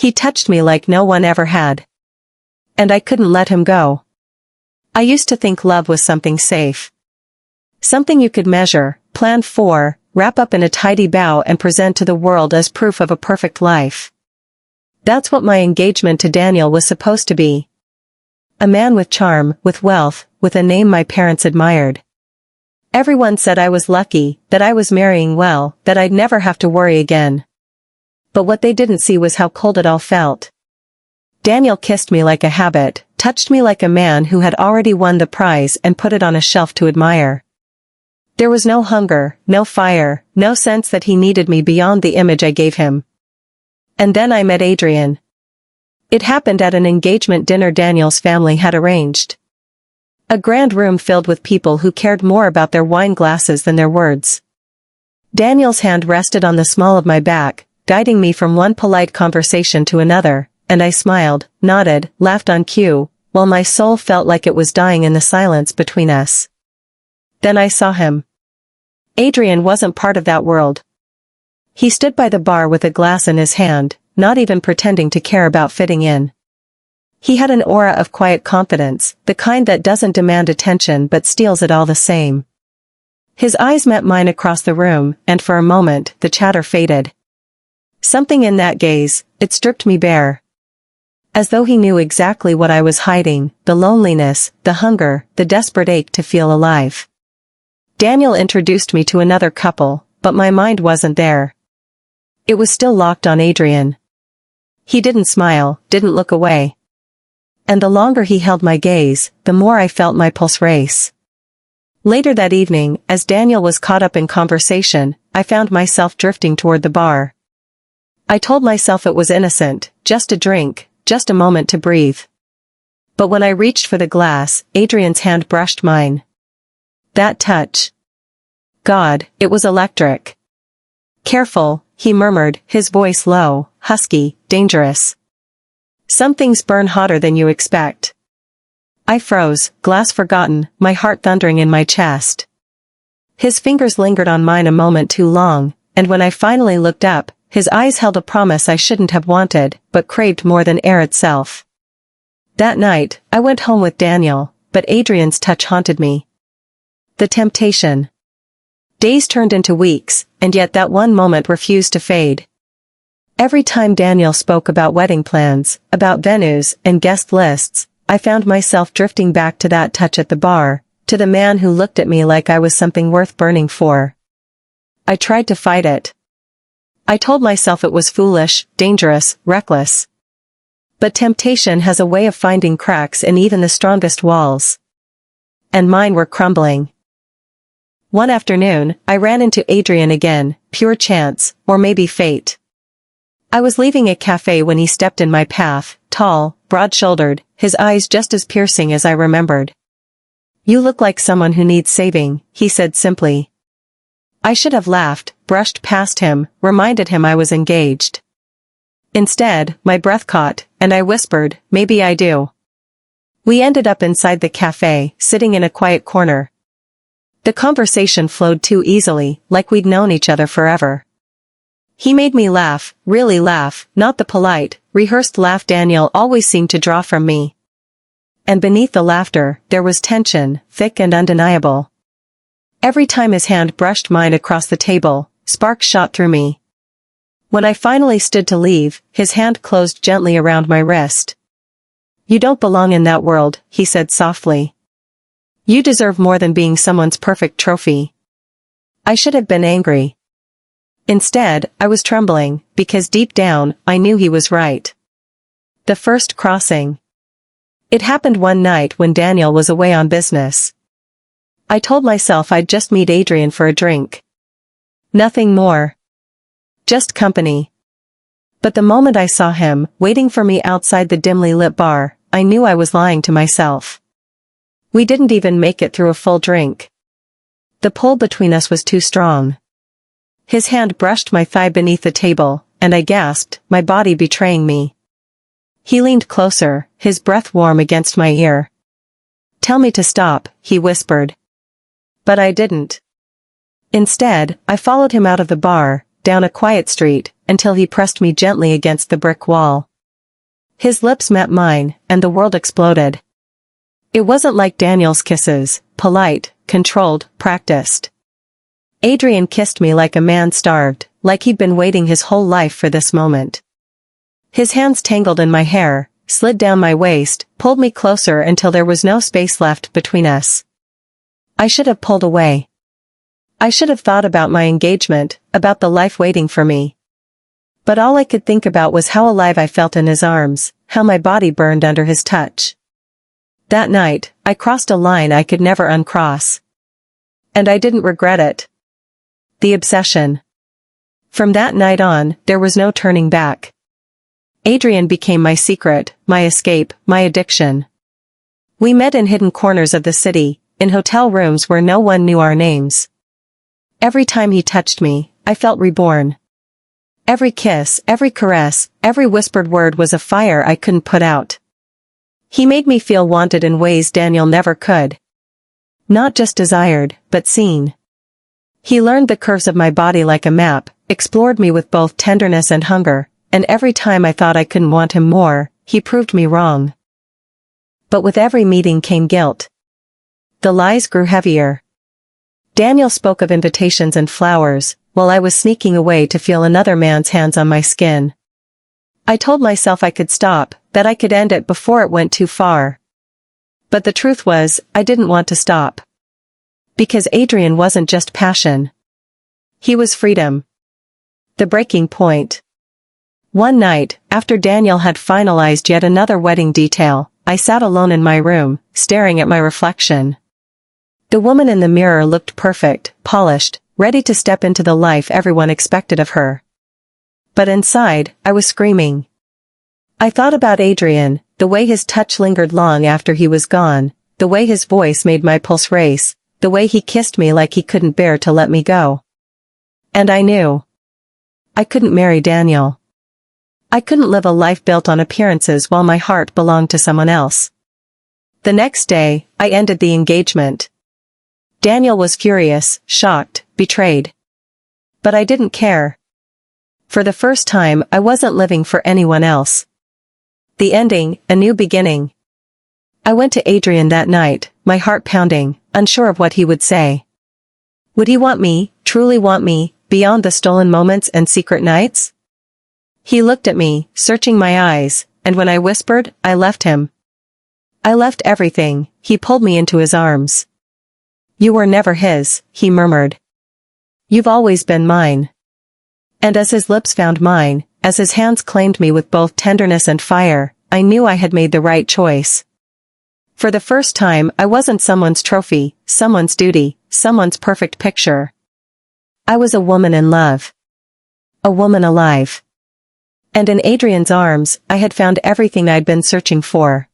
He touched me like no one ever had. And I couldn't let him go. I used to think love was something safe. Something you could measure, plan for, wrap up in a tidy bow and present to the world as proof of a perfect life. That's what my engagement to Daniel was supposed to be. A man with charm, with wealth, with a name my parents admired. Everyone said I was lucky, that I was marrying well, that I'd never have to worry again. But what they didn't see was how cold it all felt. Daniel kissed me like a habit, touched me like a man who had already won the prize and put it on a shelf to admire. There was no hunger, no fire, no sense that he needed me beyond the image I gave him. And then I met Adrian. It happened at an engagement dinner Daniel's family had arranged. A grand room filled with people who cared more about their wine glasses than their words. Daniel's hand rested on the small of my back, guiding me from one polite conversation to another, and I smiled, nodded, laughed on cue, while my soul felt like it was dying in the silence between us. Then I saw him. Adrian wasn't part of that world. He stood by the bar with a glass in his hand, not even pretending to care about fitting in. He had an aura of quiet confidence, the kind that doesn't demand attention but steals it all the same. His eyes met mine across the room, and for a moment, the chatter faded. Something in that gaze, it stripped me bare. As though he knew exactly what I was hiding, the loneliness, the hunger, the desperate ache to feel alive. Daniel introduced me to another couple, but my mind wasn't there. It was still locked on Adrian. He didn't smile, didn't look away. And the longer he held my gaze, the more I felt my pulse race. Later that evening, as Daniel was caught up in conversation, I found myself drifting toward the bar. I told myself it was innocent, just a drink, just a moment to breathe. But when I reached for the glass, Adrian's hand brushed mine. That touch. God, it was electric. Careful, he murmured, his voice low, husky, dangerous. Some things burn hotter than you expect. I froze, glass forgotten, my heart thundering in my chest. His fingers lingered on mine a moment too long, and when I finally looked up, his eyes held a promise I shouldn't have wanted, but craved more than air itself. That night, I went home with Daniel, but Adrian's touch haunted me. The temptation. Days turned into weeks, and yet that one moment refused to fade. Every time Daniel spoke about wedding plans, about venues and guest lists, I found myself drifting back to that touch at the bar, to the man who looked at me like I was something worth burning for. I tried to fight it. I told myself it was foolish, dangerous, reckless. But temptation has a way of finding cracks in even the strongest walls. And mine were crumbling. One afternoon, I ran into Adrian again, pure chance, or maybe fate. I was leaving a cafe when he stepped in my path, tall, broad-shouldered, his eyes just as piercing as I remembered. "You look like someone who needs saving," he said simply. I should have laughed, brushed past him, reminded him I was engaged. Instead, my breath caught, and I whispered, "Maybe I do." We ended up inside the cafe, sitting in a quiet corner. The conversation flowed too easily, like we'd known each other forever. He made me laugh, really laugh, not the polite, rehearsed laugh Daniel always seemed to draw from me. And beneath the laughter, there was tension, thick and undeniable. Every time his hand brushed mine across the table, sparks shot through me. When I finally stood to leave, his hand closed gently around my wrist. "You don't belong in that world," he said softly. "You deserve more than being someone's perfect trophy." I should have been angry. Instead, I was trembling, because deep down, I knew he was right. The first crossing. It happened one night when Daniel was away on business. I told myself I'd just meet Adrian for a drink. Nothing more. Just company. But the moment I saw him, waiting for me outside the dimly lit bar, I knew I was lying to myself. We didn't even make it through a full drink. The pull between us was too strong. His hand brushed my thigh beneath the table, and I gasped, my body betraying me. He leaned closer, his breath warm against my ear. "Tell me to stop," he whispered. But I didn't. Instead, I followed him out of the bar, down a quiet street, until he pressed me gently against the brick wall. His lips met mine, and the world exploded. It wasn't like Daniel's kisses, polite, controlled, practiced. Adrian kissed me like a man starved, like he'd been waiting his whole life for this moment. His hands tangled in my hair, slid down my waist, pulled me closer until there was no space left between us. I should have pulled away. I should have thought about my engagement, about the life waiting for me. But all I could think about was how alive I felt in his arms, how my body burned under his touch. That night, I crossed a line I could never uncross. And I didn't regret it. The obsession. From that night on, there was no turning back. Adrian became my secret, my escape, my addiction. We met in hidden corners of the city, in hotel rooms where no one knew our names. Every time he touched me, I felt reborn. Every kiss, every caress, every whispered word was a fire I couldn't put out. He made me feel wanted in ways Daniel never could. Not just desired, but seen. He learned the curves of my body like a map, explored me with both tenderness and hunger, and every time I thought I couldn't want him more, he proved me wrong. But with every meeting came guilt. The lies grew heavier. Daniel spoke of invitations and flowers, while I was sneaking away to feel another man's hands on my skin. I told myself I could stop, that I could end it before it went too far. But the truth was, I didn't want to stop. Because Adrian wasn't just passion. He was freedom. The breaking point. One night, after Daniel had finalized yet another wedding detail, I sat alone in my room, staring at my reflection. The woman in the mirror looked perfect, polished, ready to step into the life everyone expected of her. But inside, I was screaming. I thought about Adrian, the way his touch lingered long after he was gone, the way his voice made my pulse race, the way he kissed me like he couldn't bear to let me go. And I knew. I couldn't marry Daniel. I couldn't live a life built on appearances while my heart belonged to someone else. The next day, I ended the engagement. Daniel was furious, shocked, betrayed. But I didn't care. For the first time, I wasn't living for anyone else. The ending, a new beginning. I went to Adrian that night, my heart pounding, unsure of what he would say. Would he want me, truly want me, beyond the stolen moments and secret nights? He looked at me, searching my eyes, and when I whispered, I left him. I left everything. He pulled me into his arms. You were never his, he murmured. You've always been mine. And as his lips found mine, as his hands claimed me with both tenderness and fire, I knew I had made the right choice. For the first time, I wasn't someone's trophy, someone's duty, someone's perfect picture. I was a woman in love. A woman alive. And in Adrian's arms, I had found everything I'd been searching for.